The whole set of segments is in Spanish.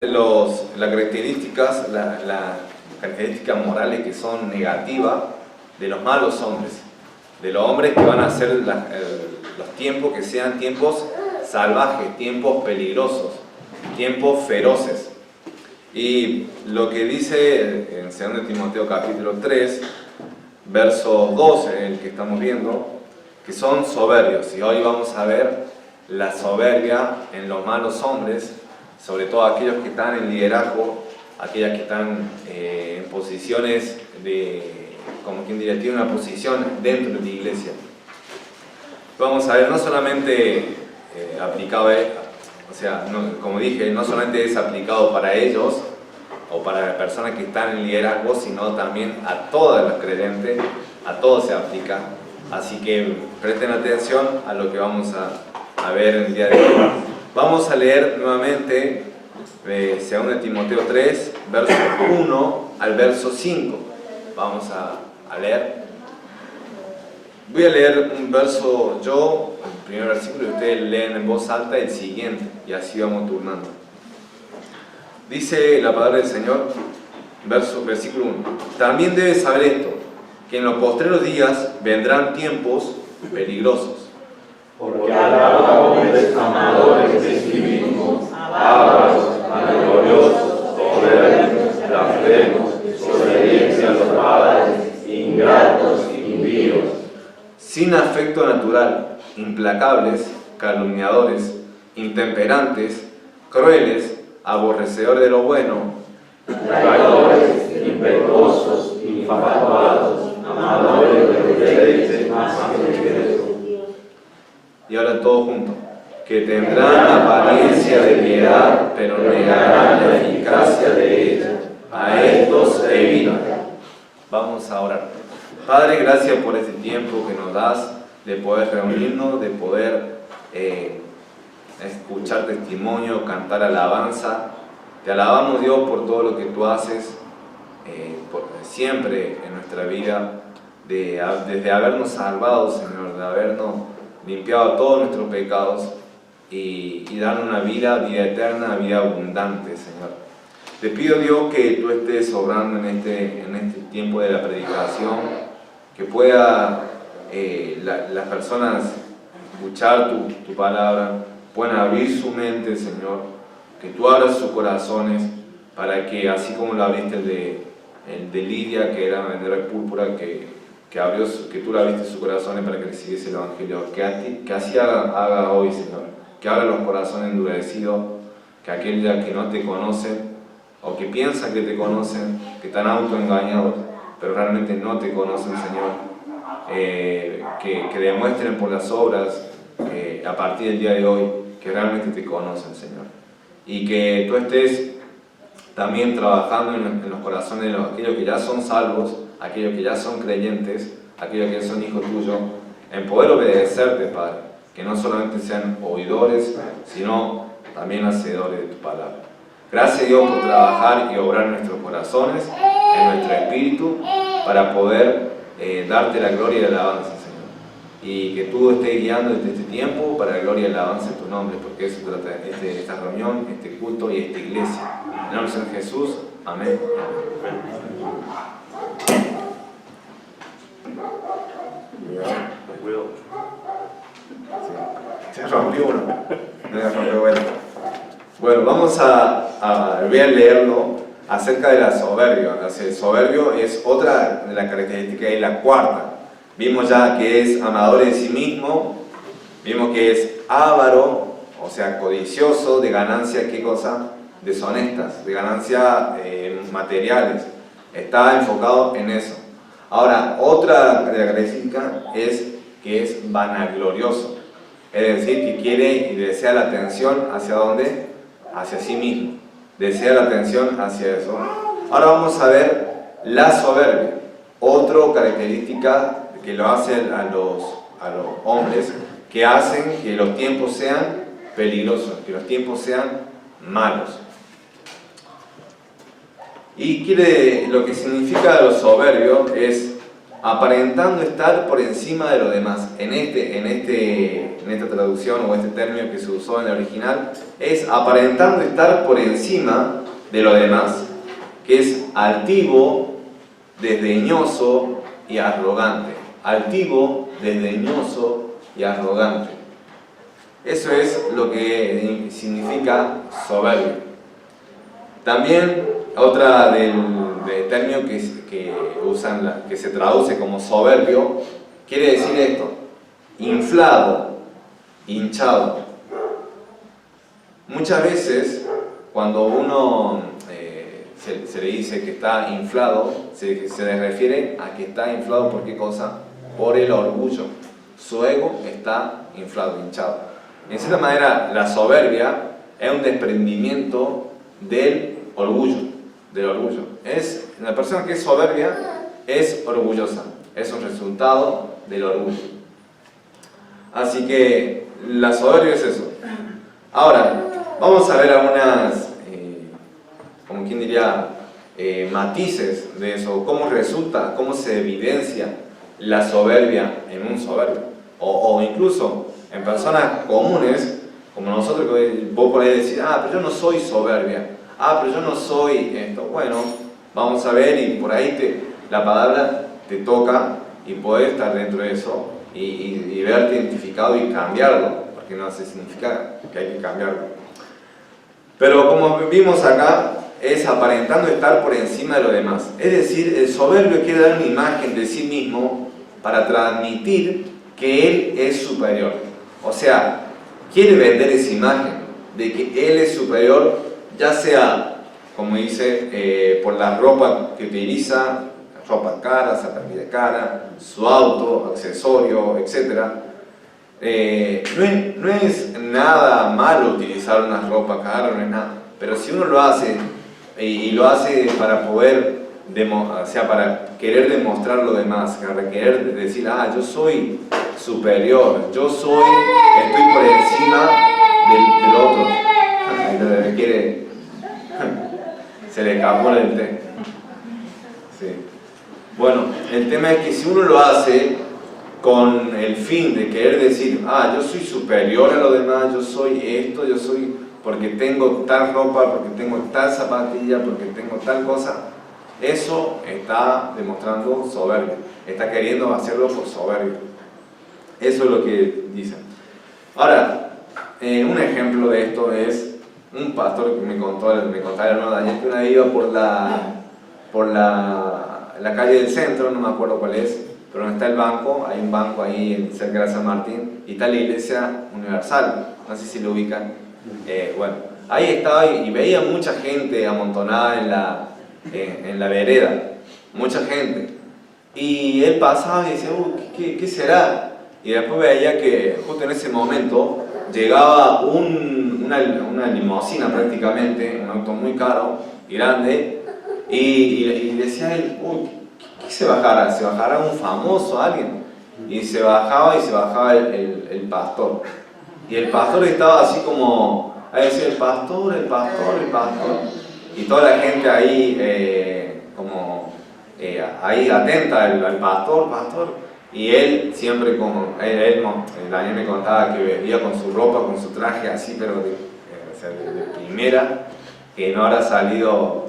las características, las características morales que son negativas de los malos hombres, de los hombres que van a hacer los tiempos que sean tiempos salvajes, tiempos peligrosos, tiempos feroces. Y lo que dice en 2 Timoteo capítulo 3, verso 12, el que estamos viendo, que son soberbios. Y hoy vamos a ver la soberbia en los malos hombres, sobre todo aquellos que están en liderazgo, aquellas que están en posiciones de, como quien diría, tienen una posición dentro de la iglesia. Vamos a ver, no solamente aplicado, o sea, como dije, no solamente es aplicado para ellos o para las personas que están en liderazgo, sino también a todos los creyentes, a todos se aplica. Así que presten atención a lo que vamos a ver en el día de hoy. Vamos a leer nuevamente 2 Timoteo 3, verso 1 al verso 5. Vamos a leer. Voy a leer un verso yo, el primer versículo, y ustedes leen en voz alta el siguiente, y así vamos turnando. Dice la palabra del Señor, versículo 1. También debes saber esto, que en los postreros días vendrán tiempos peligrosos. Porque habrá hombres amadores de sí mismos, ávaros, vanagloriosos, soberbios, blasfemos, desobedientes a los padres, ingratos, impíos, sin afecto natural, implacables, calumniadores, intemperantes, crueles, aborrecedores de lo bueno, traidores, impetuosos, infatuados, amadores de los deleites más que y ahora todos juntos, que tendrán apariencia de piedad, pero negarán la eficacia de ella. A estos evita. Vamos a orar. Padre, gracias por este tiempo que nos das de poder reunirnos, de poder escuchar testimonio, cantar alabanza. Te alabamos, Dios, por todo lo que tú haces siempre en nuestra vida, desde habernos salvado, Señor, de habernos limpiado todos nuestros pecados y darnos una vida eterna, vida abundante, Señor. Te pido, Dios, que tú estés obrando en este tiempo de la predicación, que pueda las personas escuchar tu palabra, puedan abrir su mente, Señor, que tú abras sus corazones para que, así como lo abriste el de Lidia, que era vendedora de púrpura, que tú le abriste sus corazones para que recibiese el Evangelio, que así haga hoy, Señor, que abra los corazones endurecidos, que aquellos que no te conocen o que piensan que te conocen, que están autoengañados, pero realmente no te conocen, Señor, que demuestren por las obras a partir del día de hoy que realmente te conocen, Señor, y que tú estés también trabajando en los corazones de aquellos que ya son salvos, aquellos que ya son creyentes, aquellos que ya son hijos tuyos, en poder obedecerte, Padre, que no solamente sean oidores, sino también hacedores de tu palabra. Gracias, Dios, por trabajar y obrar en nuestros corazones, en nuestro espíritu, para poder darte la gloria y la alabanza, Señor. Y que tú estés guiando desde este tiempo para la gloria y la alabanza de tu nombre, porque eso trata esta reunión, este culto y esta iglesia. En el nombre de Jesús, amén. Sí. Se rompió uno. Bueno, voy a leerlo acerca de la soberbia. El soberbio es otra de las características, es la cuarta. Vimos ya que es amador de sí mismo, vimos que es avaro, o sea, codicioso, de ganancias, ¿qué cosa? Deshonestas, de ganancias materiales. Está enfocado en eso. Ahora, otra característica es que es vanaglorioso, es decir, que quiere y desea la atención ¿hacia dónde? Hacia sí mismo, desea la atención hacia eso. Ahora vamos a ver la soberbia, otra característica que lo hacen a los hombres, que hacen que los tiempos sean peligrosos, que los tiempos sean malos. Y lo que significa lo soberbio es aparentando estar por encima de los demás. En este en esta traducción o este término que se usó en el original, es aparentando estar por encima de lo demás, que es altivo, desdeñoso y arrogante. Altivo, desdeñoso y arrogante. Eso es lo que significa soberbio. También otra del término que usan, que se traduce como soberbio, quiere decir esto: inflado, hinchado. Muchas veces cuando uno se le dice que está inflado, se le refiere a que está inflado ¿por qué cosa? Por el orgullo. Su ego está inflado, hinchado. En cierta manera, la soberbia es un desprendimiento del orgullo. La persona que es soberbia es orgullosa. Es un resultado del orgullo. Así que la soberbia es eso. Ahora, vamos a ver algunas, como quien diría, matices de eso. Cómo resulta, cómo se evidencia la soberbia en un soberbio. O incluso en personas comunes, como nosotros, vos podés decir, pero yo no soy soberbia, pero yo no soy esto. Bueno, vamos a ver, y por ahí la palabra te toca y podés estar dentro de eso y verte identificado y cambiarlo, porque no hace significa que hay que cambiarlo. Pero como vimos acá, es aparentando estar por encima de lo demás. Es decir, el soberbio quiere dar una imagen de sí mismo para transmitir que él es superior. O sea, quiere vender esa imagen de que él es superior, ya sea, como dice, por la ropa que utiliza, ropa cara, zapatilla cara, su auto, accesorio, etc. No es nada malo utilizar una ropa cara, no es nada. Pero si uno lo hace, y lo hace para poder, o sea, para querer demostrar lo demás, para querer decir, yo soy superior, estoy por encima del otro. Se le escapó el té. Sí. Bueno, el tema es que si uno lo hace con el fin de querer decir, yo soy superior a los demás, yo soy esto, yo soy porque tengo tal ropa, porque tengo tal zapatilla, porque tengo tal cosa, eso está demostrando soberbia, está queriendo hacerlo por soberbia. Eso es lo que dicen. Ahora, un ejemplo de esto es un pastor que me contaba el hermano Daniel, que una vez iba por la calle del centro, no me acuerdo cuál es, pero donde está el banco, hay un banco ahí cerca de San Martín, y está la Iglesia Universal, no sé si lo ubican. Bueno, ahí estaba y veía mucha gente amontonada en la vereda, mucha gente. Y él pasaba y decía, ¿qué será? Y después veía que justo en ese momento llegaba una limusina prácticamente, un auto muy caro y grande, y decía él, ¿qué se bajará? ¿Se bajará un famoso, alguien? Y se bajaba el pastor. Y el pastor estaba así como, ahí decía, el pastor. Y toda la gente ahí, ahí atenta al pastor. Y él siempre, Daniel me contaba que vivía con su ropa, con su traje así, pero de primera, que no habrá salido,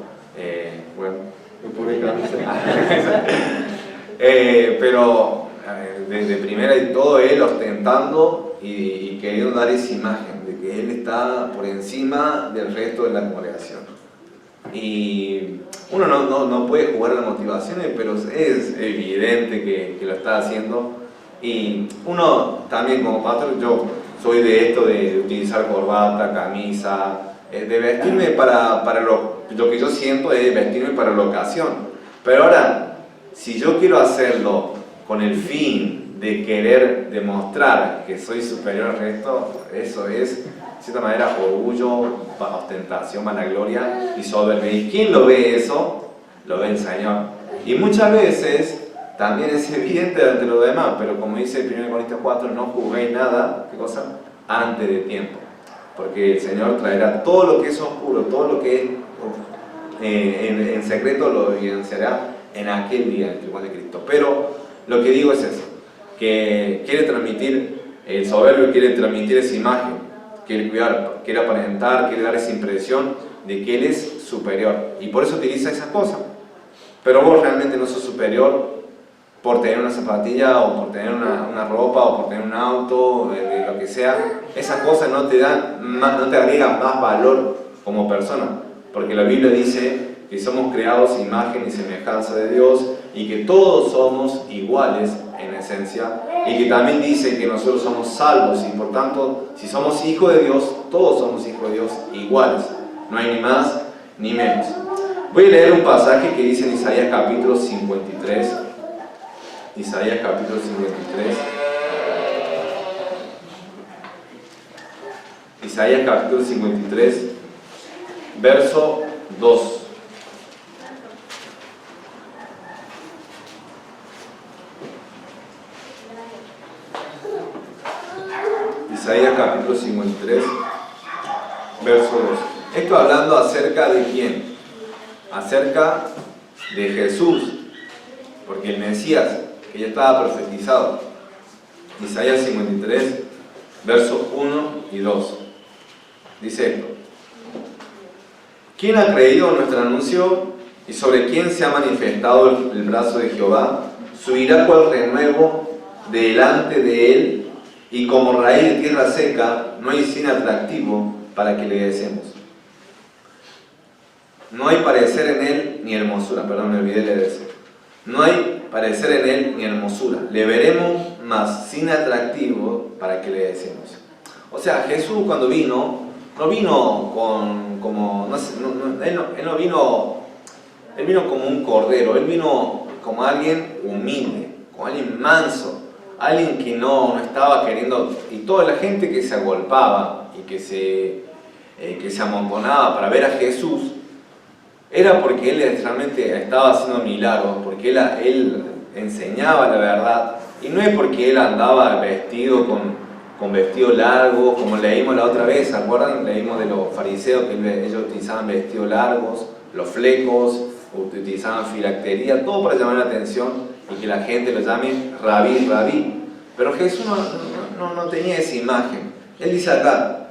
pero de primera y todo, él ostentando y queriendo dar esa imagen de que él está por encima del resto de la congregación. Y uno no puede jugar las motivaciones, pero es evidente que lo está haciendo. Y uno también como pastor, yo soy de esto de utilizar corbata, camisa, de vestirme para lo que yo siento es vestirme para la ocasión. Pero ahora, si yo quiero hacerlo con el fin de querer demostrar que soy superior al resto, eso es, de cierta manera, orgullo, ostentación, vanagloria y soberbia. ¿Y quién lo ve eso? Lo ve el Señor. Y muchas veces también es evidente ante los demás, pero como dice 1 Corintios 4, no juzguéis nada, ¿qué cosa? Antes de tiempo. Porque el Señor traerá todo lo que es oscuro, todo lo que es en secreto lo evidenciará en aquel día, en el tribunal de Cristo. Pero lo que digo es eso, que quiere transmitir El soberbio quiere transmitir esa imagen, quiere cuidar, quiere aparentar, quiere dar esa impresión de que él es superior. Y por eso utiliza esas cosas. Pero vos realmente no sos superior por tener una zapatilla o por tener una ropa o por tener un auto, de lo que sea. Esas cosas no te agregan más valor como persona. Porque la Biblia dice que somos creados imagen y semejanza de Dios y que todos somos iguales en esencia, y que también dice que nosotros somos salvos y por tanto, si somos hijos de Dios, todos somos hijos de Dios iguales, no hay ni más ni menos. Voy a leer un pasaje que dice en Isaías capítulo 53. Isaías capítulo 53. Isaías capítulo 53, verso 2. Isaías capítulo 53, verso 2. Esto hablando acerca de quién? Acerca de Jesús, porque el Mesías, que ya estaba profetizado. Isaías 53, versos 1 y 2. Dice esto: ¿Quién ha creído en nuestro anuncio y sobre quién se ha manifestado el brazo de Jehová? Subirá cual renuevo delante de él, y como raíz de tierra seca, no hay sin atractivo para que le deseemos. No hay parecer en él ni hermosura. Perdón, me olvidé de decir. No hay parecer en él ni hermosura. Le veremos, mas sin atractivo para que le deseemos. O sea, Jesús cuando vino, no vino él vino como un cordero, él vino como alguien humilde, como alguien manso, alguien que no estaba queriendo, y toda la gente que se agolpaba y que se amontonaba para ver a Jesús, era porque él realmente estaba haciendo milagros, porque él enseñaba la verdad, y no es porque él andaba vestido con vestido largo, como leímos la otra vez, ¿se acuerdan? Leímos de los fariseos que ellos utilizaban vestidos largos, los flecos, utilizaban filactería, todo para llamar la atención y que la gente lo llame rabí, rabí. Pero Jesús no tenía esa imagen. Él dice acá: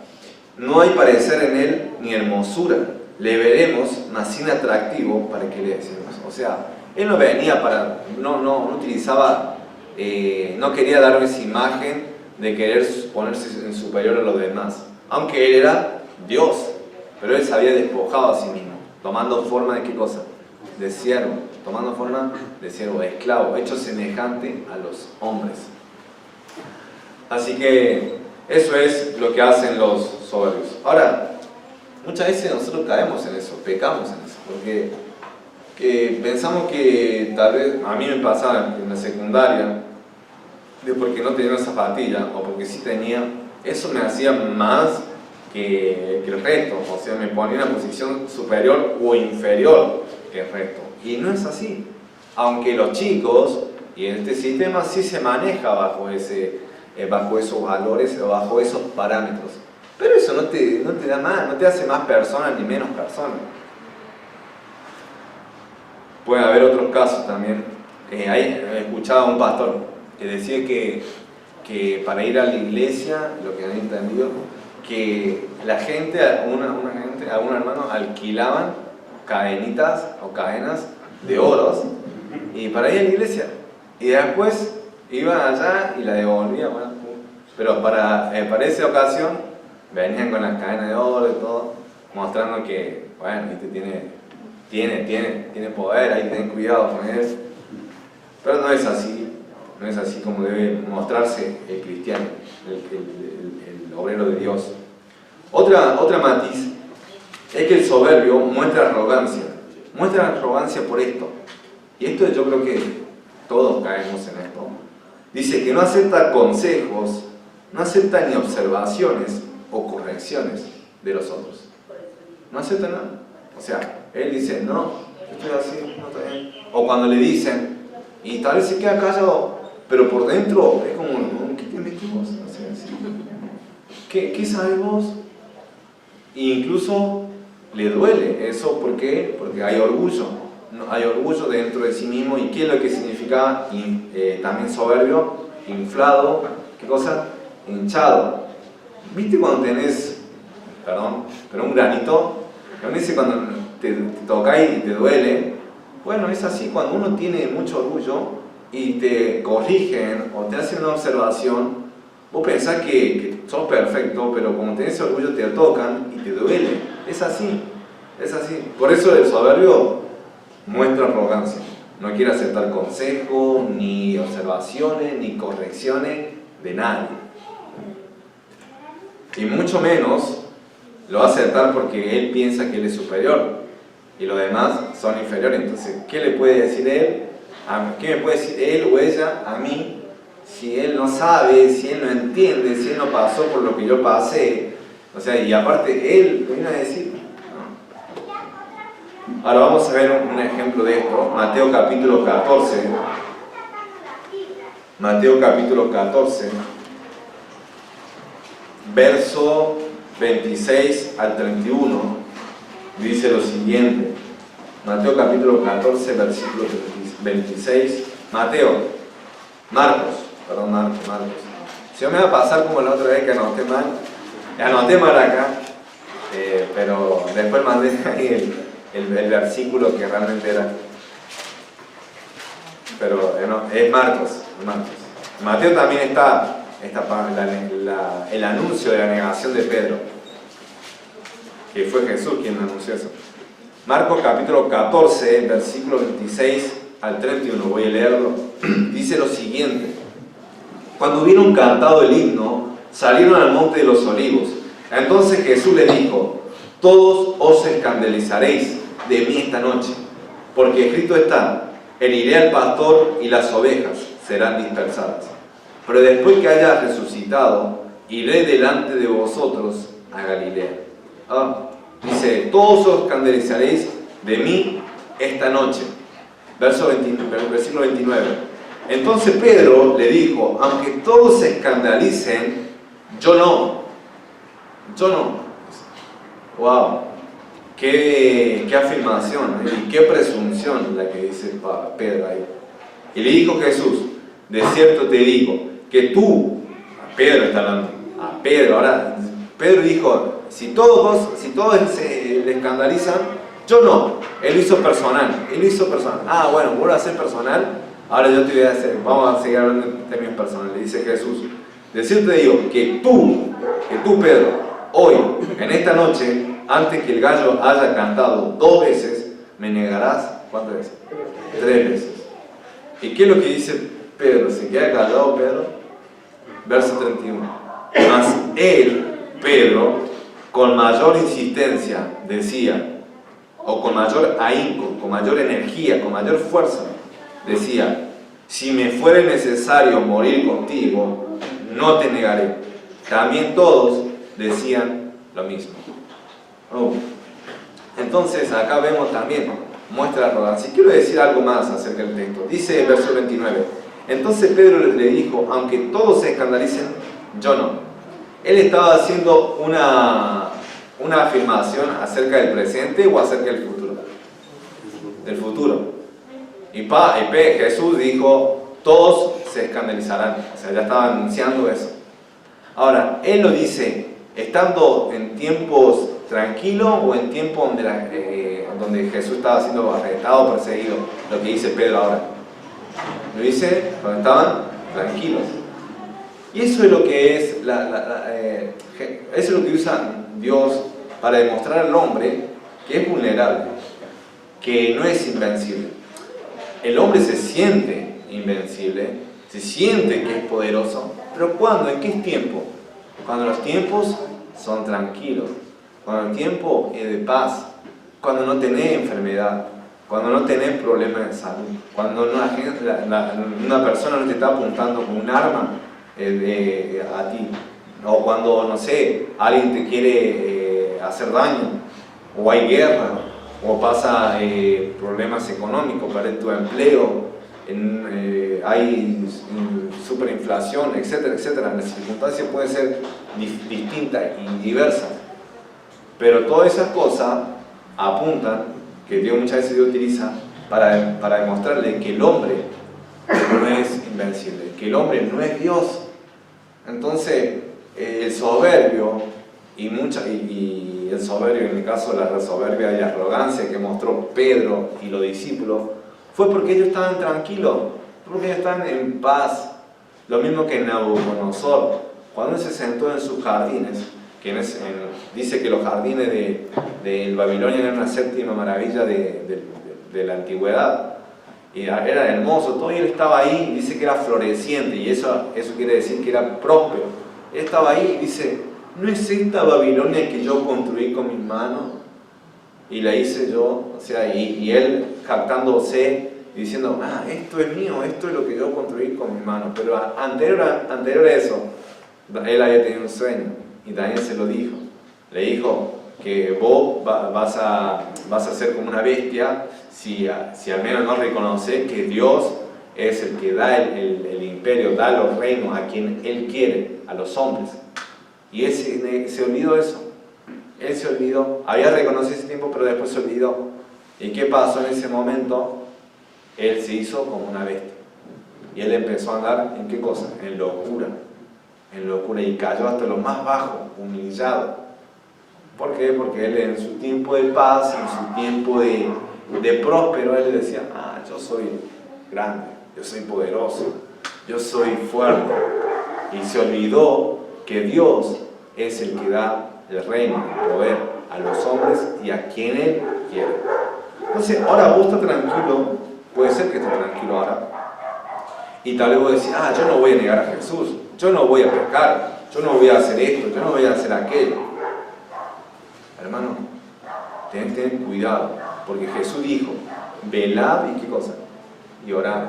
no hay parecer en él ni hermosura, le veremos, mas sin atractivo para que le decimos. O sea, él no venía no utilizaba, no quería dar esa imagen de querer ponerse en superior a los demás, aunque él era Dios, pero él se había despojado a sí mismo, tomando forma de ¿qué cosa? De siervo, tomando forma de siervo, de esclavo, hecho semejante a los hombres. Así que eso es lo que hacen los soberbios. Ahora, muchas veces nosotros caemos en eso, pecamos en eso, porque pensamos que tal vez, a mí me pasaba en la secundaria, de porque no tenía una zapatilla, o porque sí tenía, eso me hacía más que el resto, o sea, me ponía en una posición superior o inferior que el resto. Y no es así, aunque los chicos, y en este sistema sí se maneja bajo esos valores o bajo esos parámetros, pero eso no te da más, no te hace más persona ni menos persona. Puede haber otros casos también. He escuchado a un pastor que decía que para ir a la iglesia, lo que han entendido, que la gente, algún hermano, alquilaban cadenitas o cadenas de oros y para ir a la iglesia, y después iban allá y la devolvían, bueno, pero para esa ocasión venían con las cadenas de oro y todo, mostrando que, bueno, este tiene poder, hay que tener cuidado con él. Pero no es así como debe mostrarse el cristiano, el obrero de Dios. Otra matiz es que el soberbio muestra arrogancia por esto. Y esto yo creo que todos caemos en esto. Dice que no acepta consejos, no acepta ni observaciones o correcciones de los otros. No acepta nada. O sea, él dice, no, estoy así, no está bien. O cuando le dicen, y tal vez se queda callado, pero por dentro es como, ¿qué te metimos? O sea, ¿qué sabes vos? E incluso le duele eso, ¿por qué? Porque hay orgullo. Hay orgullo dentro de sí mismo. ¿Y qué es lo que significa también soberbio? Inflado, ¿qué cosa? hinchado. ¿Viste cuando tenés, perdón, pero un granito? ¿No dice cuando te toca y te duele? Bueno, es así cuando uno tiene mucho orgullo y te corrigen o te hacen una observación, vos pensás que sos perfecto, pero como tenés orgullo te tocan y te duele. Es así, es así. Por eso el soberbio muestra arrogancia. No quiere aceptar consejos, ni observaciones, ni correcciones de nadie. Y mucho menos lo va a aceptar porque él piensa que él es superior y los demás son inferiores. Entonces, ¿qué le puede decir él? ¿Qué me puede decir él o ella a mí si él no sabe, si él no entiende, si él no pasó por lo que yo pasé? O sea, y aparte él viene a decir, ¿no? Ahora vamos a ver un ejemplo de esto. Mateo capítulo 14. Mateo capítulo 14, verso 26 al 31, dice lo siguiente. Mateo capítulo 14, versículo 26. Marcos. Si no me va a pasar como la otra vez que anoté mal acá, pero después mandé ahí el versículo que realmente era. Pero no, es Marcos. Mateo también está el anuncio de la negación de Pedro, que fue Jesús quien anunció eso. Marcos capítulo 14, versículo 26 al 31, voy a leerlo. Dice lo siguiente: cuando hubieron cantado el himno, salieron al monte de los olivos. Entonces Jesús le dijo: todos os escandalizaréis de mí esta noche, porque escrito está: heriré al pastor y las ovejas serán dispersadas. Pero después que haya resucitado, iré delante de vosotros a Galilea. Dice: todos os escandalizaréis de mí esta noche. Versículo 29. Entonces Pedro le dijo: aunque todos se escandalicen, yo no. Wow, qué afirmación y qué presunción la que dice Pedro ahí. Y le dijo Jesús: de cierto te digo que tú, a Pedro está hablando, a Pedro, ahora Pedro dijo: si todos se escandalizan, yo no. Él lo hizo personal. Bueno, vuelvo a hacer personal. Ahora yo te voy a hacer, vamos a seguir hablando en términos personales. Dice Jesús: de cierto te digo que tú Pedro, hoy, en esta noche, antes que el gallo haya cantado 2 veces, me negarás, ¿cuántas veces? 3 veces. ¿Y qué es lo que dice Pedro? ¿Se queda callado Pedro? Verso 31. Mas él, Pedro, con mayor insistencia decía, o con mayor ahínco, con mayor energía, con mayor fuerza, decía: si me fuere necesario morir contigo, no te negaré. También todos decían lo mismo. Entonces acá vemos también, muestra arrogancia. Quiero decir algo más acerca del texto. Dice el verso 29. Entonces Pedro le dijo: aunque todos se escandalicen, yo no. Él estaba haciendo una afirmación acerca del presente o acerca del futuro. Del futuro. Y Jesús dijo: todos se escandalizarán. O sea, ya estaba anunciando eso. Ahora, él lo dice estando en tiempos tranquilos o en tiempos donde Jesús estaba siendo arrestado, perseguido. Lo que dice Pedro ahora. Lo dice cuando estaban tranquilos. Y eso es lo que es eso es lo que usa Dios para demostrar al hombre que es vulnerable, que no es invencible. El hombre se siente invencible, se siente que es poderoso, pero ¿cuándo? ¿En qué tiempo? Cuando los tiempos son tranquilos, cuando el tiempo es de paz, cuando no tenés enfermedad, cuando no tenés problemas de salud, cuando una persona no te está apuntando con un arma a ti, o cuando, no sé, alguien te quiere hacer daño, o hay guerra, o pasa problemas económicos, para tu empleo, hay superinflación, etcétera, etcétera. Las circunstancias pueden ser distintas y diversas, pero todas esas cosas apuntan, que muchas veces Dios utiliza para demostrarle que el hombre no es invencible, que el hombre no es Dios, Entonces, el soberbio y el soberbio, en el caso de la soberbia y la arrogancia que mostró Pedro y los discípulos, fue porque ellos estaban tranquilos, porque ellos estaban en paz. Lo mismo que Nabucodonosor, cuando él se sentó en sus jardines, dice que los jardines de Babilonia eran una séptima maravilla de la antigüedad. Y era hermoso, todo, y él estaba ahí, dice que era floreciente, y eso quiere decir que era próspero. Él estaba ahí y dice, ¿no es esta Babilonia que yo construí con mis manos? Y la hice yo, o sea, y él jactándose, diciendo, esto es mío, esto es lo que yo construí con mis manos. Pero anterior a eso, él había tenido un sueño, y Daniel se lo dijo. Le dijo que vos vas a ser como una bestia, si al menos no reconoces que Dios es el que da el imperio, da los reinos a quien Él quiere, a los hombres. Y él se olvidó de eso. Él se olvidó. Había reconocido ese tiempo, pero después se olvidó. ¿Y qué pasó en ese momento? Él se hizo como una bestia. Y él empezó a andar, ¿en qué cosa? En locura. En locura. Y cayó hasta lo más bajo, humillado. ¿Por qué? Porque él en su tiempo de paz, en su tiempo de próspero, él decía, yo soy grande, yo soy poderoso, yo soy fuerte. Y se olvidó que Dios es el que da el reino, el poder a los hombres y a quien Él quiere. Entonces, ahora vos estás tranquilo, puede ser que estés tranquilo ahora, y tal vez vos decís, yo no voy a negar a Jesús, yo no voy a pecar, yo no voy a hacer esto, yo no voy a hacer aquello. Hermano, tenés que tener cuidado, porque Jesús dijo, velad y qué cosa, y orad,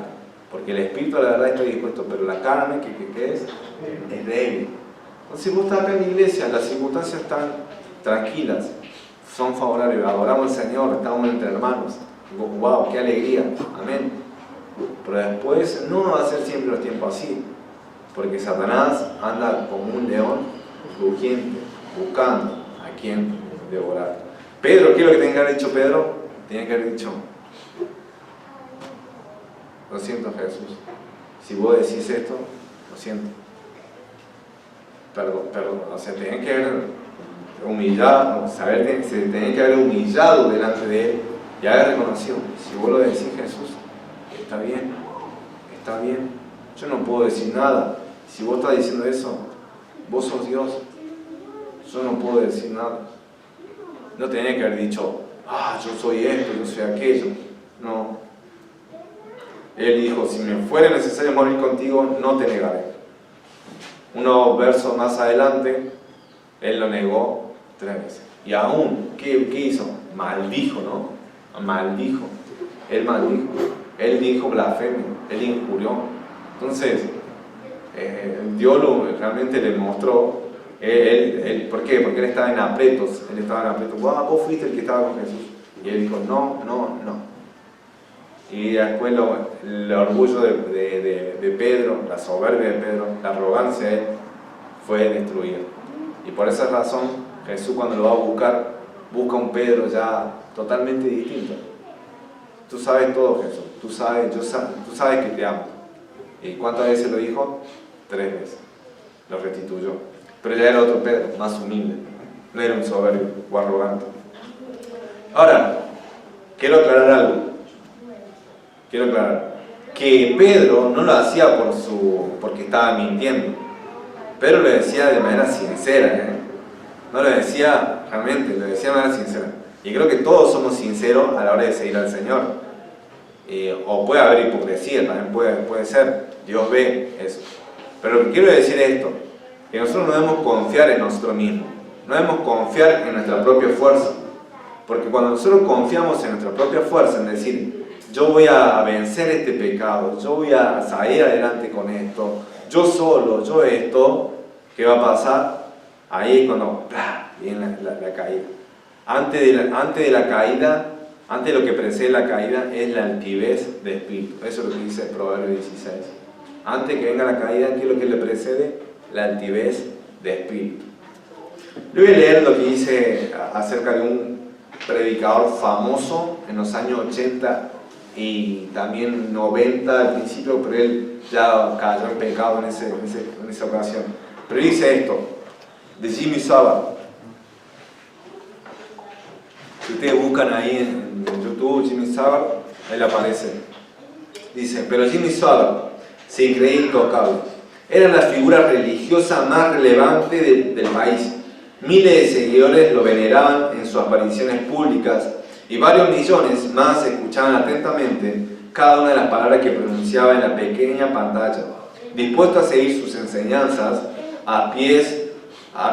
porque el espíritu a la verdad está dispuesto, pero la carne, ¿qué es? Es débil. Entonces vos estás acá en la iglesia, las circunstancias están tranquilas, son favorables, adoramos al Señor, estamos entre hermanos, wow, qué alegría, amén. Pero después no va a ser siempre los tiempos así, porque Satanás anda como un león rugiente, buscando a quien devorar. Pedro, ¿qué es lo que tenía que haber dicho Pedro? Tenía que haber dicho, lo siento Jesús, si vos decís esto, lo siento. Perdón, o sea, tenían que haber humillado, se tenían que haber humillado delante de Él y haber reconocido, si vos lo decís Jesús, está bien, yo no puedo decir nada, si vos estás diciendo eso, vos sos Dios, yo no puedo decir nada. No tenía que haber dicho, yo soy esto, yo soy aquello, no. Él dijo, si me fuera necesario morir contigo, no te negaré. Unos versos más adelante, él lo negó 3 veces. Y aún, ¿qué hizo? Maldijo, ¿no? Maldijo. Él maldijo. Él dijo blasfemia. Él injurió. Entonces, Dios realmente le mostró. ¿Por qué? Porque él estaba en aprietos. Él estaba en aprietos. Vos fuiste el que estaba con Jesús. Y él dijo, no. Y después el orgullo de Pedro, la soberbia de Pedro, la arrogancia de él, fue destruida. Y por esa razón, Jesús cuando lo va a buscar, busca un Pedro ya totalmente distinto. Tú sabes todo, Jesús. Tú sabes que te amo. ¿Y cuántas veces lo dijo? 3 veces. Lo restituyó. Pero ya era otro Pedro, más humilde. No era un soberbio o arrogante. Ahora, quiero aclarar algo. Que Pedro no lo hacía porque estaba mintiendo. Pedro lo decía de manera sincera, no lo decía realmente, lo decía de manera sincera. Y creo que todos somos sinceros a la hora de seguir al Señor. O puede haber hipocresía, también puede ser. Dios ve eso. Pero lo que quiero decir es esto, que nosotros no debemos confiar en nosotros mismos, no debemos confiar en nuestra propia fuerza. Porque cuando nosotros confiamos en nuestra propia fuerza, en decir, yo voy a vencer este pecado, yo voy a salir adelante con esto, yo solo, yo esto, ¿qué va a pasar? Ahí es cuando viene la caída. Antes de la caída, antes de lo que precede la caída, es la altivez de espíritu. Eso es lo que dice el Proverbio 16. Antes de que venga la caída, ¿qué es lo que le precede? La altivez de espíritu. Yo voy a leer lo que dice acerca de un predicador famoso en los años 80 y también 90 al principio, pero él ya cayó en pecado en esa ocasión. Pero dice esto, de Jimmy Savile. Si ustedes buscan ahí en YouTube Jimmy Savile, ahí le aparece. Dice, pero Jimmy Savile se creía intocable. Era la figura religiosa más relevante del país. Miles de seguidores lo veneraban en sus apariciones públicas y varios millones más escuchaban atentamente cada una de las palabras que pronunciaba en la pequeña pantalla, dispuesto a seguir sus enseñanzas a pies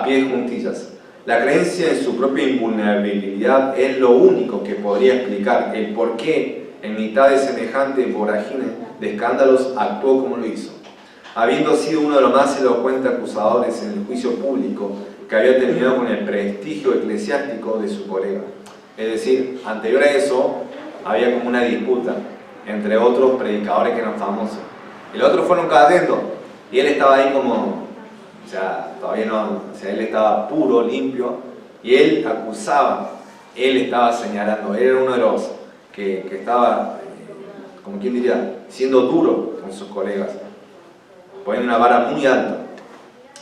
juntillas. La creencia en su propia invulnerabilidad es lo único que podría explicar el por qué, en mitad de semejante vorágine de escándalos, actuó como lo hizo, habiendo sido uno de los más elocuentes acusadores en el juicio público que había terminado con el prestigio eclesiástico de su colega. Es decir, anterior a eso, había como una disputa entre otros predicadores que eran famosos. Y los otros fueron cayendo, y él estaba ahí como, todavía no, él estaba puro, limpio, y él acusaba, él estaba señalando, él era uno de los que estaba, como quien diría, siendo duro con sus colegas, poniendo una vara muy alta.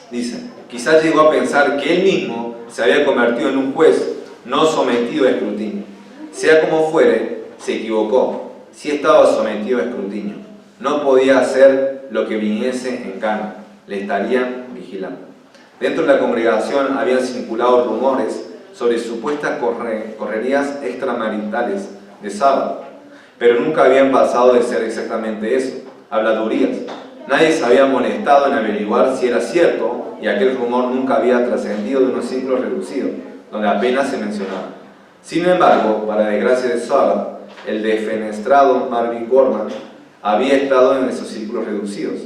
Dice, quizás llegó a pensar que él mismo se había convertido en un juez no sometido a escrutinio. Sea como fuere, se equivocó. Sí estaba sometido a escrutinio. No podía hacer lo que viniese en gana. Le estarían vigilando. Dentro de la congregación habían circulado rumores sobre supuestas correrías extramaritales de sábado, pero nunca habían pasado de ser exactamente eso, habladurías. Nadie se había molestado en averiguar si era cierto, y aquel rumor nunca había trascendido de unos círculos reducidos, donde apenas se mencionaba. Sin embargo, para desgracia de Savile, el defenestrado Marvin Gorman había estado en esos círculos reducidos,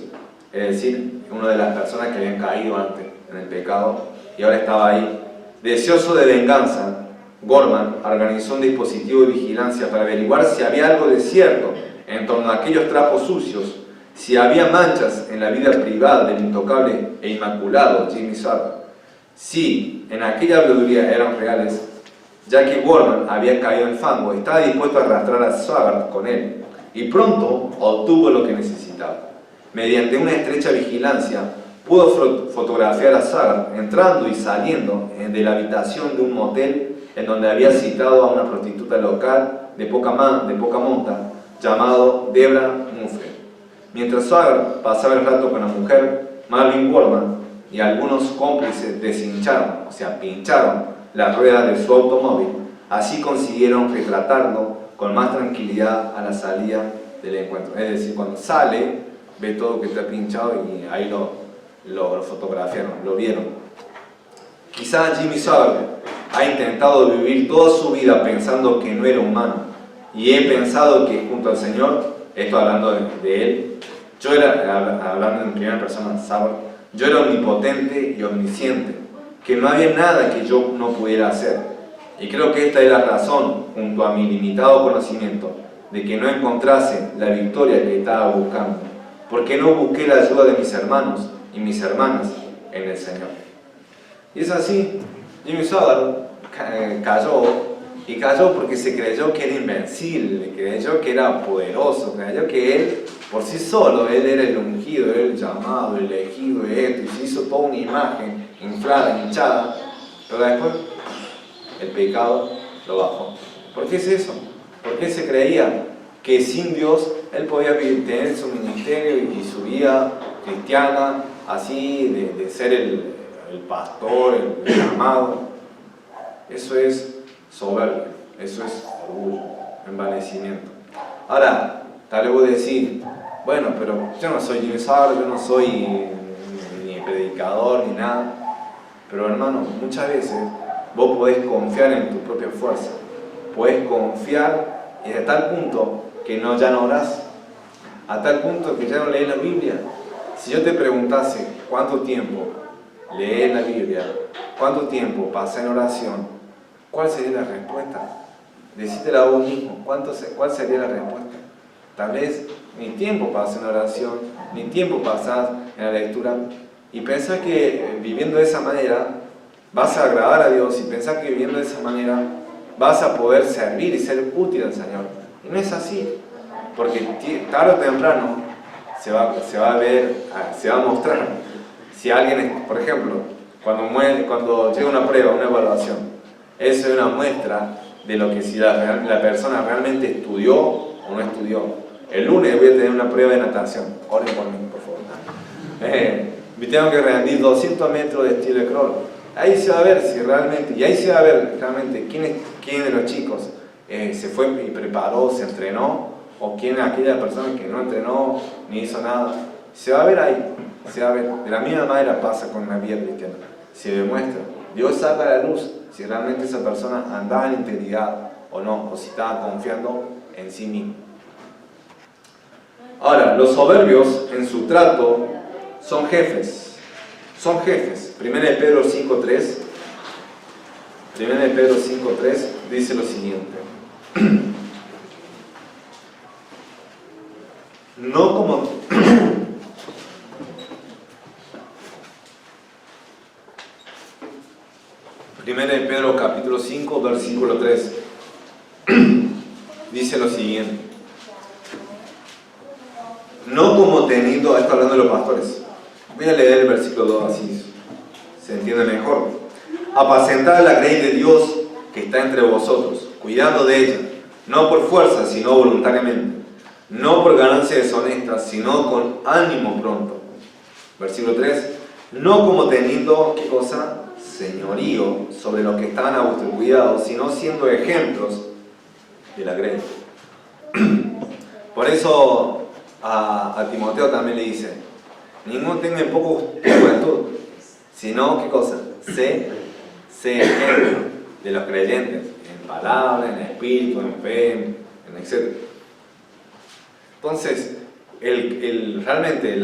es decir, una de las personas que habían caído antes en el pecado, y ahora estaba ahí. Deseoso de venganza, Gorman organizó un dispositivo de vigilancia para averiguar si había algo de cierto en torno a aquellos trapos sucios, si había manchas en la vida privada del intocable e inmaculado Jimmy Savile, si en aquella habladuría eran reales, ya que Gorman había caído en fango, estaba dispuesto a arrastrar a Savile con él, y pronto obtuvo lo que necesitaba. Mediante una estrecha vigilancia, pudo fotografiar a Savile entrando y saliendo de la habitación de un motel en donde había citado a una prostituta local de poca monta, llamado Debra Muffet. Mientras Savile pasaba el rato con la mujer, Marvin Gorman y algunos cómplices pincharon las ruedas de su automóvil. Así consiguieron retratarlo con más tranquilidad a la salida del encuentro. Es decir, cuando sale, ve todo que está pinchado y ahí lo fotografiaron, lo vieron. Quizá Jimmy Savile ha intentado vivir toda su vida pensando que no era humano, y he pensado que junto al Señor, esto hablando de él, hablando en primera persona, Savile, yo era omnipotente y omnisciente, que no había nada que yo no pudiera hacer. Y creo que esta es la razón, junto a mi limitado conocimiento, de que no encontrase la victoria que estaba buscando, porque no busqué la ayuda de mis hermanos y mis hermanas en el Señor. Y es así, Jimmy Savile cayó porque se creyó que era invencible, creyó que era poderoso, creyó que él, por sí solo, él era el ungido, era el llamado, el elegido de esto, y se hizo toda una imagen inflada, hinchada, pero después el pecado lo bajó. ¿Por qué es eso? Porque se creía que sin Dios él podía tener su ministerio y su vida cristiana, así de ser el pastor, el llamado. Eso es soberbia, eso es orgullo, envanecimiento. Ahora, tal vez vos decís, bueno, pero yo no soy Jimmy Savile, yo no soy ni predicador ni nada. Pero hermano, muchas veces vos podés confiar en tu propia fuerza, podés confiar y a tal punto que ya no orás, a tal punto que ya no lees la Biblia. Si yo te preguntase cuánto tiempo lees la Biblia, cuánto tiempo pasas en oración, ¿cuál sería la respuesta? Decítela a vos mismo, ¿cuál sería la respuesta? Tal vez ni tiempo pasas en oración, ni tiempo pasas en la lectura, y pensás que viviendo de esa manera vas a agradar a Dios, y pensás que viviendo de esa manera vas a poder servir y ser útil al Señor. Y no es así, porque tarde o temprano se va a mostrar Si alguien, por ejemplo, cuando llega una prueba, una evaluación, eso es una muestra de lo que si la persona realmente estudió o no estudió. El lunes voy a tener una prueba de natación. Oren por mí, por favor. Me tengo que rendir 200 metros de estilo de crawl. Ahí se va a ver si realmente, y ahí se va a ver realmente quién de los chicos se fue y preparó, se entrenó, o quién es aquella persona que no entrenó ni hizo nada. Se va a ver ahí, se va a ver. De la misma manera pasa con la vida cristiana. Se demuestra. Dios saca a la luz si realmente esa persona andaba en integridad o no, o si estaba confiando en sí mismo. Ahora, los soberbios en su trato son jefes. Son jefes. 1 Pedro 5.3. 1 Pedro 5.3 dice lo siguiente. No como... 1 Pedro capítulo 5, versículo 3. Dice lo siguiente. No como teniendo... Está hablando de los pastores. Voy a leer el versículo 2 así se entiende mejor. Apacentad la grey de Dios que está entre vosotros, cuidando de ella, no por fuerza, sino voluntariamente, no por ganancias deshonestas, sino con ánimo pronto. Versículo 3. No como teniendo, ¿qué cosa? Señorío sobre los que están a vuestro cuidado, sino siendo ejemplos de la grey. Por eso a Timoteo también le dice, ninguno tenga en poco juventud, sino, ¿qué cosa? Sé ejemplo de los creyentes, en palabra, en espíritu, en fe, en etc. Entonces, realmente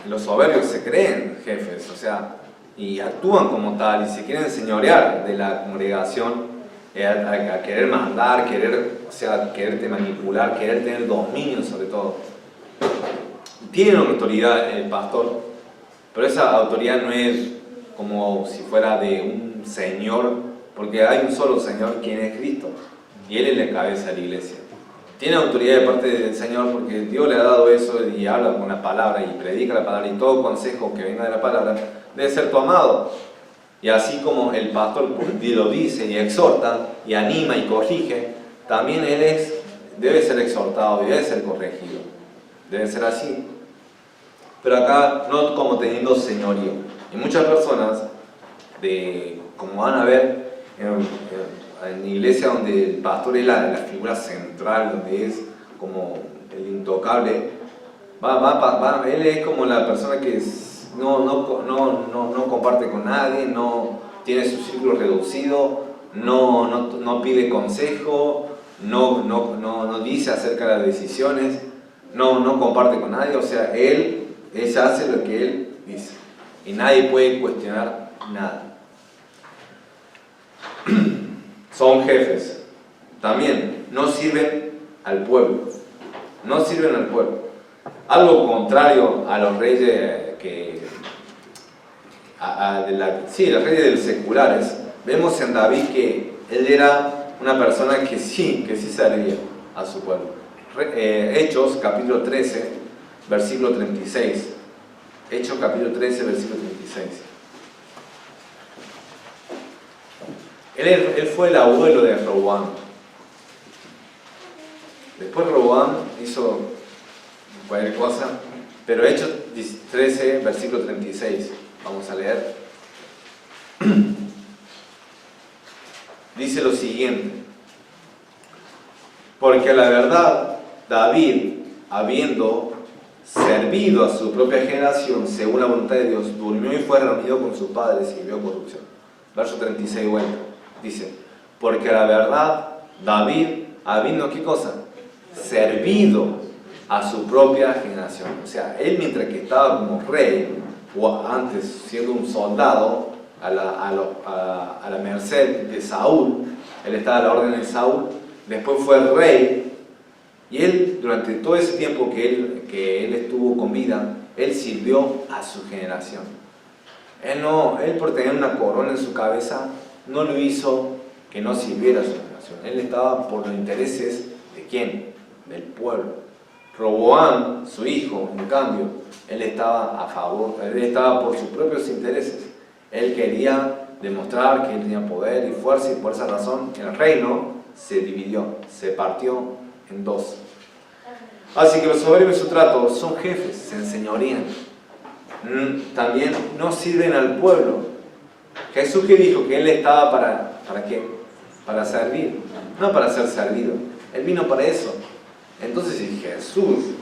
los soberbios se creen jefes, o sea, y actúan como tal, y se quieren señorear de la congregación, a querer mandar, quererte manipular, querer tener dominio sobre todo. Tiene una autoridad el pastor, pero esa autoridad no es como si fuera de un señor, porque hay un solo Señor, quien es Cristo, y Él es la cabeza de la iglesia. Tiene autoridad de parte del Señor porque Dios le ha dado eso y habla con la palabra y predica la palabra, y todo consejo que venga de la palabra debe ser tu amado. Y así como el pastor lo dice y exhorta y anima y corrige, también él debe ser exhortado y debe ser corregido. Debe ser así. Pero acá no como teniendo señorío. Y muchas personas, como van a ver en iglesia donde el pastor es la figura central, donde es como el intocable, él es como la persona que no comparte con nadie, no tiene su círculo reducido, no pide consejo, no dice acerca de las decisiones, no comparte con nadie, o sea, él hace lo que él dice y nadie puede cuestionar nada. Son jefes. También no sirven al pueblo. No sirven al pueblo. Algo contrario a los reyes los reyes seculares. Vemos en David que él era una persona que sí servía a su pueblo. Hechos capítulo 13, versículo 36. Hechos capítulo 13, versículo 36. Él fue el abuelo de Roboam. Después Roboam hizo cualquier cosa, pero Hechos 13, versículo 36. Vamos a leer. Dice lo siguiente. Porque a la verdad, David, habiendo servido a su propia generación según la voluntad de Dios, durmió y fue reunido con sus padres y vio corrupción. Verso 36 vuelta. Dice, porque a la verdad, David, habiendo, ¿qué cosa? Servido a su propia generación. O sea, él mientras que estaba como rey, o antes siendo un soldado, a la merced de Saúl, él estaba a la orden de Saúl, después fue rey, y él, durante todo ese tiempo que él estuvo con vida, él sirvió a su generación. Él por tener una corona en su cabeza, no lo hizo que no sirviera a su generación. Él estaba por los intereses ¿de quién? Del pueblo. Roboam, su hijo, en cambio, él estaba a favor, él estaba por sus propios intereses. Él quería demostrar que él tenía poder y fuerza, y por esa razón el reino se dividió, se partió en dos. Así que los soberbios en su trato son jefes, se enseñorían. También no sirven al pueblo. Jesús, que dijo que él estaba ¿para qué? Para servir, no para ser servido. Él vino para eso. Entonces, si Jesús,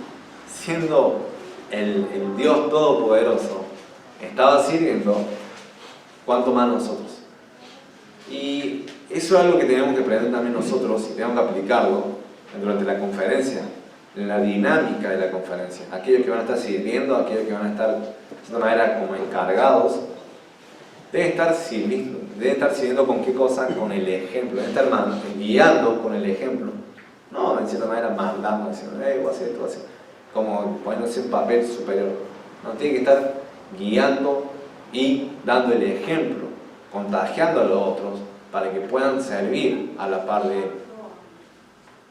siendo el Dios Todopoderoso, estaba sirviendo, ¿cuánto más nosotros? Y eso es algo que tenemos que aprender también nosotros, y tenemos que aplicarlo durante la conferencia, en la dinámica de la conferencia. Aquellos que van a estar sirviendo, aquellos que van a estar de una manera como encargados, deben estar sirviendo con qué cosa, con el ejemplo, deben estar guiando con el ejemplo, no de cierta manera mandando, diciendo, voy a hacer esto, así, como poniéndose un papel superior. No, tiene que estar guiando y dando el ejemplo, contagiando a los otros para que puedan servir a la par de él.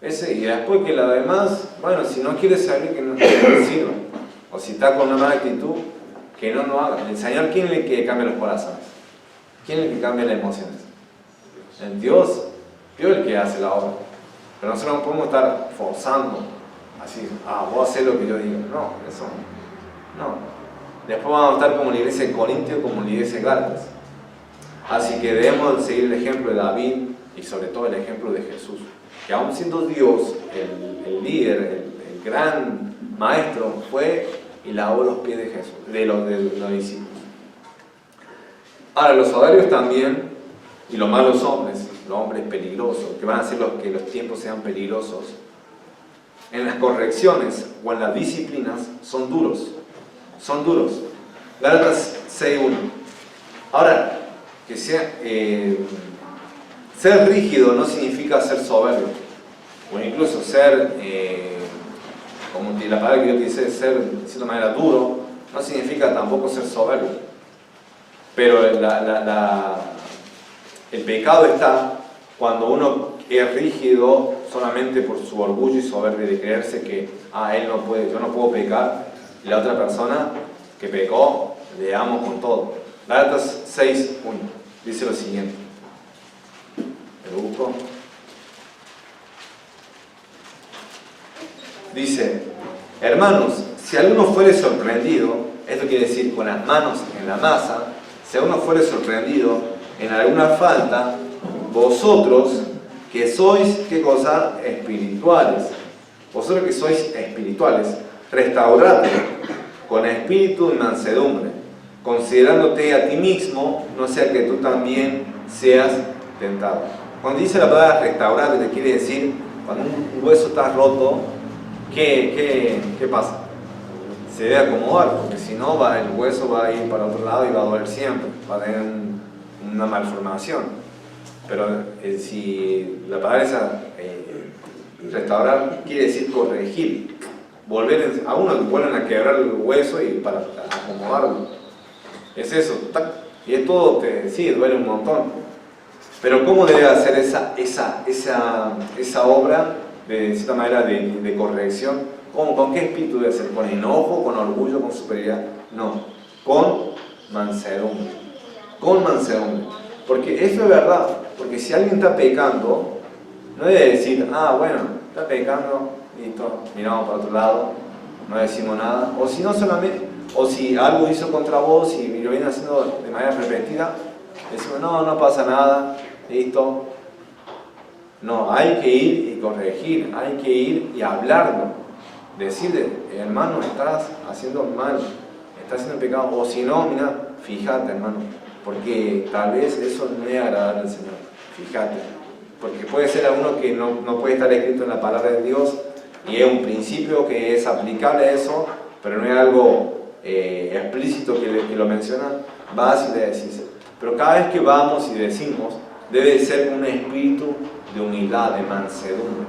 Y después que la demás, bueno, si no quiere servir, que no sirva. O si está con una mala actitud, que no lo haga. El Señor, ¿quién es el que cambia los corazones? ¿Quién es el que cambia las emociones? El Dios. Dios es el que hace la obra. Pero nosotros no podemos estar forzando, así, voy a hacer lo que yo digo. No, eso no. Después vamos a estar como la iglesia de Corintio, como la iglesia de Gálatas. Así que debemos seguir el ejemplo de David y sobre todo el ejemplo de Jesús, que aún siendo Dios, el líder, el gran maestro, fue y lavó los pies de Jesús, de los discípulos. Ahora, los soberbios también, y los malos hombres, los hombres peligrosos, que van a hacer que los tiempos sean peligrosos, en las correcciones o en las disciplinas son duros. Gálatas 6:1. Ahora, que ser rígido no significa ser soberbio, o incluso ser, como la palabra que yo utilicé, ser de cierta manera duro, no significa tampoco ser soberbio. Pero el pecado está cuando uno es rígido solamente por su orgullo y soberbia de creerse que él no puede, yo no puedo pecar, y la otra persona que pecó le amo con todo. Gálatas 6:1 dice lo siguiente. ¿Lo busco? Dice: hermanos, si alguno fuere sorprendido, esto quiere decir con las manos en la masa, si alguno fuere sorprendido en alguna falta, vosotros que sois, ¿qué cosa? Espirituales. Vosotros que sois espirituales, restauradlo con espíritu y mansedumbre, considerándote a ti mismo, no sea que tú también seas tentado. Cuando dice la palabra restaurar, te quiere decir, cuando un hueso está roto, ¿qué pasa? Se debe acomodar, porque si no, el hueso va a ir para otro lado y va a doler siempre, va a tener una malformación. Pero si la palabra esa, restaurar, quiere decir corregir, a uno le vuelven a quebrar el hueso y para acomodarlo. Es eso, y es todo, sí, duele un montón. Pero ¿cómo debe hacer esa obra de cierta manera de corrección? ¿Con qué espíritu debe ser? ¿Con enojo, con orgullo, con superioridad? No, con mansedumbre. Con mansedumbre. Porque eso es verdad. Porque si alguien está pecando, no debe decir, bueno, está pecando, listo, miramos para otro lado, no decimos nada. O si no solamente, o si algo hizo contra vos y lo viene haciendo de manera repetida, decimos, no pasa nada, listo. No, hay que ir y corregir, hay que ir y hablarlo. Decirle, hermano, estás haciendo mal, estás haciendo pecado. O si no, mira, fíjate, hermano, porque tal vez eso no es agradable al Señor. Fíjate, porque puede ser a uno que no puede estar escrito en la palabra de Dios y es un principio que es aplicable a eso, pero no es algo explícito que lo menciona. Vas y le decís. Pero cada vez que vamos y decimos, debe ser un espíritu de humildad, de mansedumbre,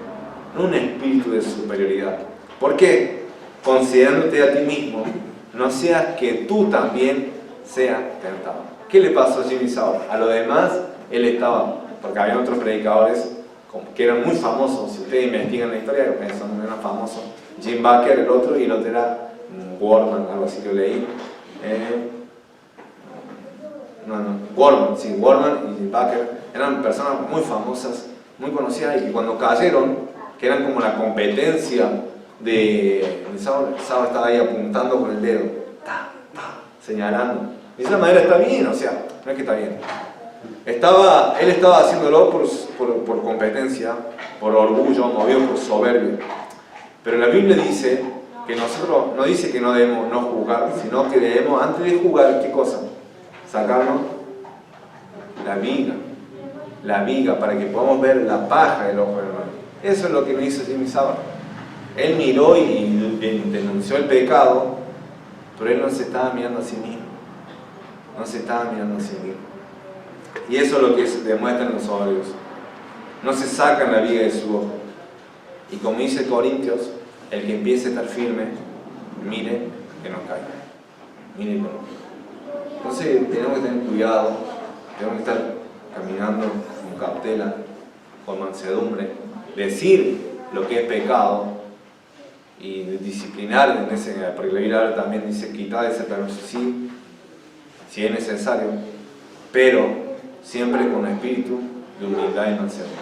no un espíritu de superioridad. ¿Por qué? Considerándote a ti mismo, no seas que tú también seas tentado. ¿Qué le pasó a Jimmy Sauer? A lo demás, él estaba, porque había otros predicadores que eran muy famosos. Si ustedes investigan la historia, eran famosos. Jim Bakker, el otro, y el otro era Warman, algo así que leí. Warman y Jim Bakker eran personas muy famosas, muy conocidas, y que cuando cayeron, que eran como la competencia de Saulo estaba ahí apuntando con el dedo, señalando. Y de esa manera está bien, o sea, no es que está bien. Él estaba haciéndolo por competencia, por orgullo, movido por soberbia. Pero la Biblia dice que nosotros, no dice que no debemos no juzgar, sino que debemos, antes de juzgar, ¿qué cosa? Sacarnos la viga, para que podamos ver la paja del ojo del hermano. Eso es lo que no hizo Jimmy Savile. Él miró y denunció el pecado, pero él no se estaba mirando a sí mismo. No se estaba mirando a sí mismo. Y eso es lo que demuestran los soberbios. No se sacan la viga de su ojo. Y como dice Corintios, el que empiece a estar firme, mire que no caiga. Mire que no. Entonces tenemos que tener cuidado, tenemos que estar caminando con cautela, con mansedumbre, decir lo que es pecado y disciplinar en ese, porque la Biblia también dice quitar ese permiso, sí, si es necesario, pero siempre con espíritu de humildad y mansedumbre.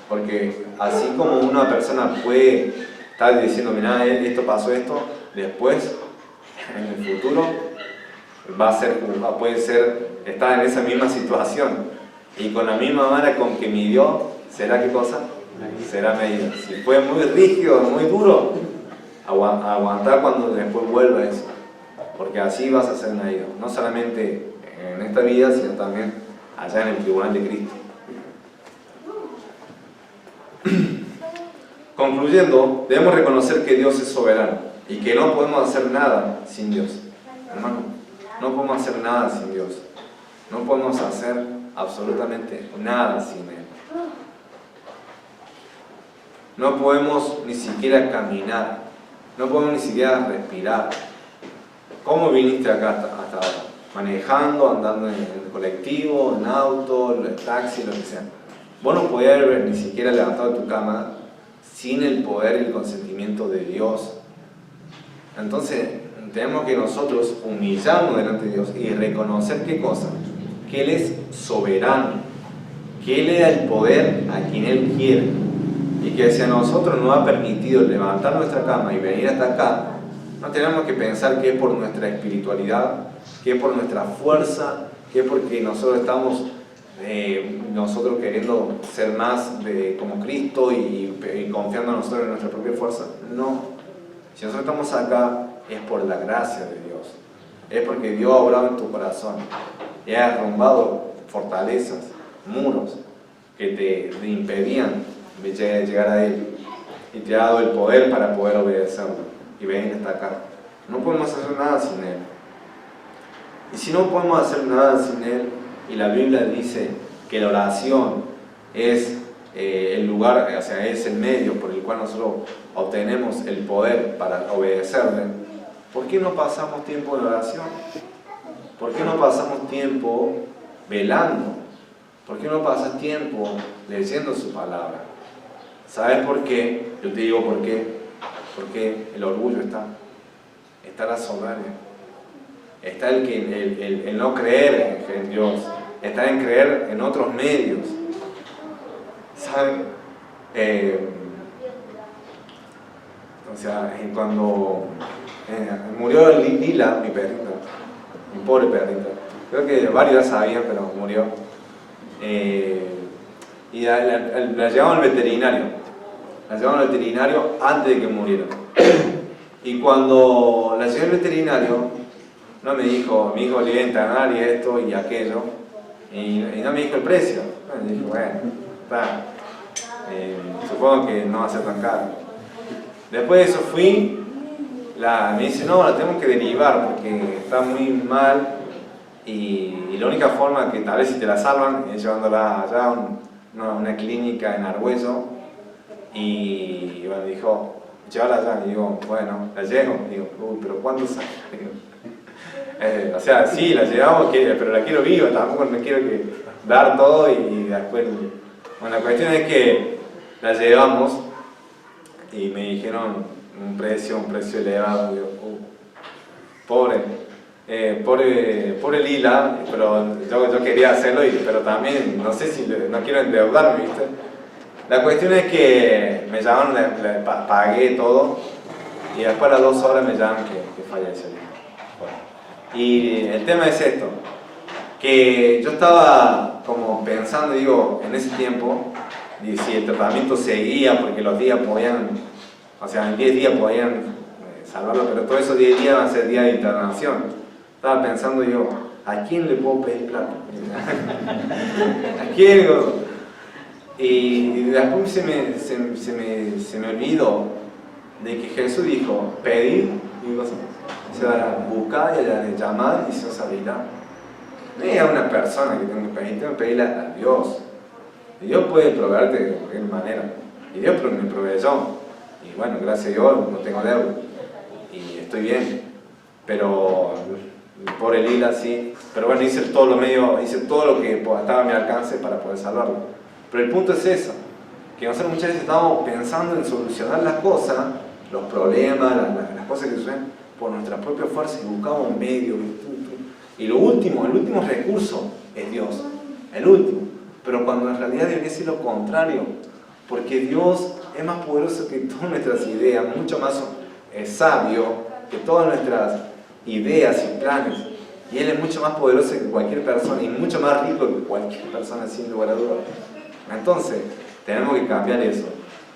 Porque así como una persona puede estar diciendo, mira, esto pasó esto, después, en el futuro, puede estar en esa misma situación. Y con la misma vara con que midió, ¿será qué cosa? Será medida. Si fue muy rígido, muy duro, aguantar cuando después vuelva eso. Porque así vas a ser medido. No solamente en esta vida, sino también allá en el tribunal de Cristo. Concluyendo, debemos reconocer que Dios es soberano y que no podemos hacer nada sin Dios. Hermano, no podemos hacer nada sin Dios. No podemos hacer absolutamente nada sin Él. No podemos ni siquiera caminar. No podemos ni siquiera respirar. ¿Cómo viniste acá hasta ahora? Manejando, andando en el colectivo, en auto, en el taxi, lo que sea. Vos no podías haber ni siquiera levantado de tu cama sin el poder y el consentimiento de Dios. Entonces, tenemos que nosotros humillarnos delante de Dios y reconocer ¿qué cosa? Que Él es soberano, que Él le da el poder a quien Él quiere, y que si a nosotros nos ha permitido levantar nuestra cama y venir hasta acá, no tenemos que pensar que es por nuestra espiritualidad, que es por nuestra fuerza, que es porque nosotros estamos nosotros queriendo ser más como Cristo y confiando nosotros en nuestra propia fuerza. No, si nosotros estamos acá es por la gracia de Dios, es porque Dios ha obrado en tu corazón y ha derrumbado fortalezas, muros que te impedían llegar a Él, y te ha dado el poder para poder obedecerlo y venir hasta acá. No podemos hacer nada sin Él. Y si no podemos hacer nada sin Él, y la Biblia dice que la oración es el lugar, o sea, es el medio por el cual nosotros obtenemos el poder para obedecerle, ¿por qué no pasamos tiempo en oración? ¿Por qué no pasamos tiempo velando? ¿Por qué no pasas tiempo leyendo su palabra? ¿Sabes por qué? Yo te digo por qué. Porque el orgullo está la soberbia, está el no creer en Dios, está en creer en otros medios. ¿Saben? O sea, cuando murió Lila, mi perrita, mi pobre perrita, creo que varios ya sabían, pero murió. Y la llevaban al veterinario. La llevaban al veterinario antes de que muriera. Y cuando la llevé al veterinario, no me dijo, mi hijo le iba a internar y esto y aquello, y no me dijo el precio. Y dije, bueno, está, supongo que no va a ser tan caro. Después de eso fui, me dice, no, la tenemos que derivar porque está muy mal, y la única forma que tal vez si te la salvan es llevándola allá a una clínica en Argüello. Y bueno, dijo, llévala allá. Y digo, bueno, la llevo. Digo, uy, pero ¿cuánto sale? O sea, sí, la llevamos, pero la quiero viva, tampoco me quiero dar todo y después... Bueno, la cuestión es que La llevamos y me dijeron un precio elevado. Yo, pobre Lila, pero yo quería hacerlo, pero también no sé si no quiero endeudarme, ¿viste? La cuestión es que me llamaron, pagué todo y después a las 2 horas me llaman que falleció. Bueno, y el tema es esto, que yo estaba como pensando, digo, en ese tiempo, y si el tratamiento seguía, porque los días podían, o sea, en 10 días podían salvarlo, pero todos esos 10 días van a ser días de internación. Estaba pensando yo, ¿a quién le puedo pedir plata? ¿A quién? Y después se me olvidó de que Jesús dijo, pedid y se dará, buscad y hallaré, llamad y se os abrirá. No es a una persona que tengo que pedirle a Dios. Y Dios puede proveerte de cualquier manera. Y Dios me proveyó. Y bueno, gracias a Dios no tengo deuda. Y estoy bien. Pero por el Lila sí. Pero bueno, hice todo lo que estaba a mi alcance para poder salvarlo. Pero el punto es eso. Que nosotros muchas veces estamos pensando en solucionar las cosas, los problemas, las cosas que suceden por nuestra propia fuerza y buscamos un medio. Y el último recurso es Dios. El último. Pero cuando en realidad debería ser lo contrario. Porque Dios es más poderoso que todas nuestras ideas, mucho más sabio que todas nuestras ideas y planes. Y Él es mucho más poderoso que cualquier persona y mucho más rico que cualquier persona, sin lugar a dudas. Entonces, tenemos que cambiar eso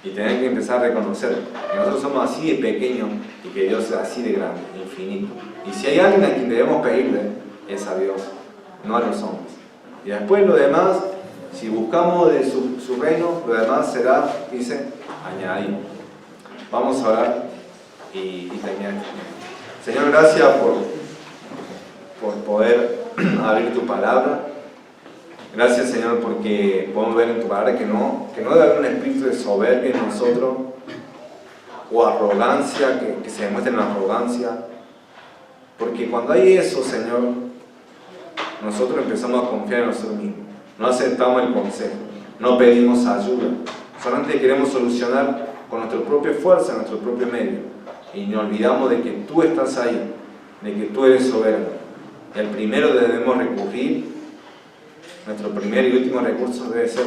y tenemos que empezar a reconocer que nosotros somos así de pequeños y que Dios es así de grande, infinito. Y si hay alguien a quien debemos pedirle, es a Dios, no a los hombres. Y después lo demás, si buscamos de su reino, lo demás será, dice, añadido. Vamos a orar y terminar. Señor, gracias por poder abrir tu palabra. Gracias, Señor, porque podemos ver en tu palabra que no debe haber un espíritu de soberbia en nosotros o arrogancia, que se demuestre en arrogancia. Porque cuando hay eso, Señor, nosotros empezamos a confiar en nosotros mismos. No aceptamos el consejo, no pedimos ayuda. Solamente queremos solucionar con nuestra propia fuerza, nuestro propio medio. Y nos olvidamos de que tú estás ahí, de que tú eres soberano. El primero debemos recurrir, nuestro primer y último recurso debe ser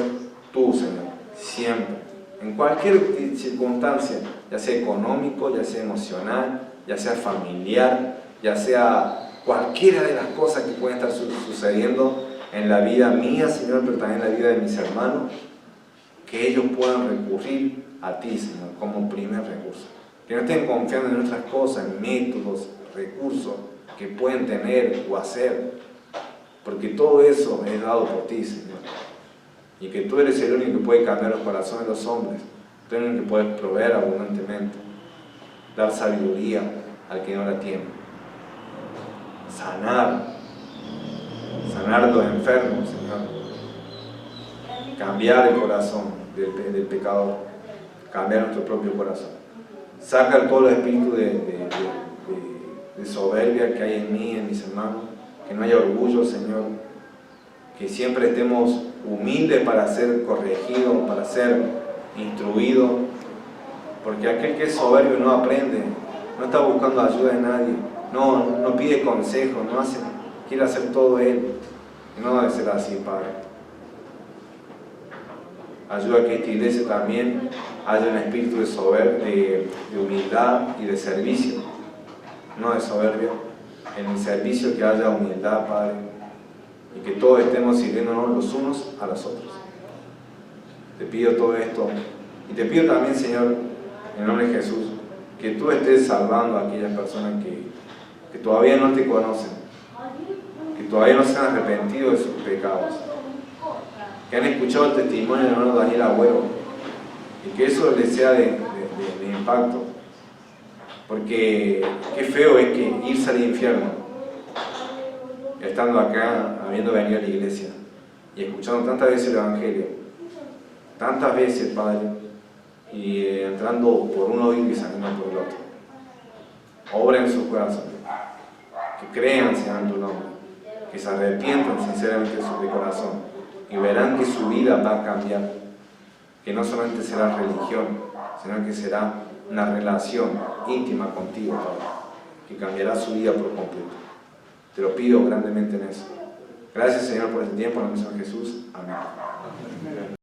tú, Señor, siempre. En cualquier circunstancia, ya sea económico, ya sea emocional, ya sea familiar, ya sea cualquiera de las cosas que pueden estar sucediendo en la vida mía, Señor, pero también en la vida de mis hermanos, que ellos puedan recurrir a ti, Señor, como primer recurso. Que no estén confiando en otras cosas, en métodos, recursos que pueden tener o hacer, porque todo eso es dado por ti, Señor. Y que tú eres el único que puede cambiar los corazones de los hombres, tú eres el único que puedes proveer abundantemente, dar sabiduría al que no la tiene, sanar los enfermos, Señor, cambiar el corazón del pecador, cambiar nuestro propio corazón. Saca todo el espíritu de soberbia que hay en mí, en mis hermanos, que no haya orgullo, Señor, que siempre estemos humildes para ser corregidos, para ser instruidos, porque aquel que es soberbio no aprende, no está buscando ayuda de nadie, no pide consejo, quiere hacer todo él. No debe ser así, Padre. Ayuda a que esta iglesia también haya un espíritu de humildad y de servicio, no de soberbia. En el servicio que haya humildad, Padre, y que todos estemos sirviéndonos los unos a los otros. Te pido todo esto y te pido también, Señor, en el nombre de Jesús, que tú estés salvando a aquellas personas que todavía no te conocen, que todavía no se han arrepentido de sus pecados, que han escuchado el testimonio del hermano Daniel Agüero y que eso les sea de impacto, porque qué feo es que irse al infierno estando acá, habiendo venido a la iglesia y escuchando tantas veces el Evangelio, tantas veces, Padre, y entrando por un oído y saliendo por el otro. Obra en sus corazones, que crean, Señor, en tu nombre, que se arrepientan sinceramente de corazón y verán que su vida va a cambiar. que no solamente será religión, sino que será una relación íntima contigo, Padre, que cambiará su vida por completo. Te lo pido grandemente en eso. Gracias, Señor, por este tiempo, en el nombre de Jesús. Amén.